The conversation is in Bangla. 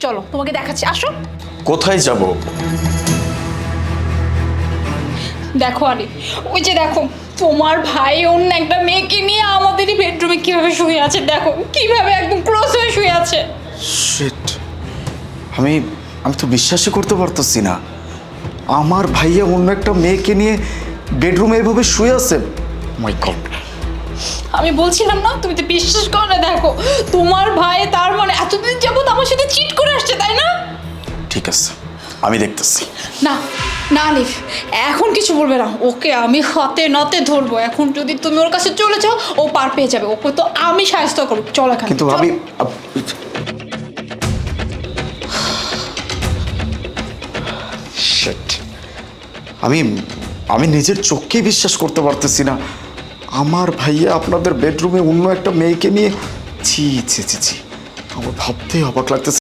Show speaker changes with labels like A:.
A: চলো তোমাকে দেখাচ্ছি, আসো।
B: কোথায় যাব?
A: দেখো আরে, ওই যে দেখো তোমার ভাই অন্য একটা মেয়েকে নিয়ে আমাদেরই বেডরুমে কিভাবে শুয়ে আছে, দেখো কিভাবে একদম ক্লোজ হয়ে শুয়ে আছে।
B: শিট, আমি তো বিশ্বাসই করতে পারতেছি না। আমার ভাইয়া অন্য একটা মেয়েকে নিয়ে বেডরুমে এভাবে শুয়ে আছে। মাই গড।
A: আমি বলছিলাম না, তুমি তো বিশ্বাস করো না। দেখো তোমার ভাই তার মানে এতদিন যাবত আমার সাথে চিট করে আসছে, তাই না?
B: ঠিক আছে, আমি দেখতেছি।
A: না না আলিফ, এখন কিছু বলবে না। ওকে আমি হাতে নাতে ধরবো। এখন যদি তুমি ওর কাছে চলে যাও, ও পার পেয়ে যাবে। ওকে তো আমি সাহায্য করবো। চলো এখানে।
B: কিন্তু
A: চলো।
B: ভাবি, শিট, আমি নিজের চোখকেই বিশ্বাস করতে পারতেছি না। আমার ভাইয়া আপনাদের বেডরুমে অন্য একটা মেয়েকে নিয়ে, ছি ছি ছি ছি, আমার ভাবতেই অবাক লাগতেছে।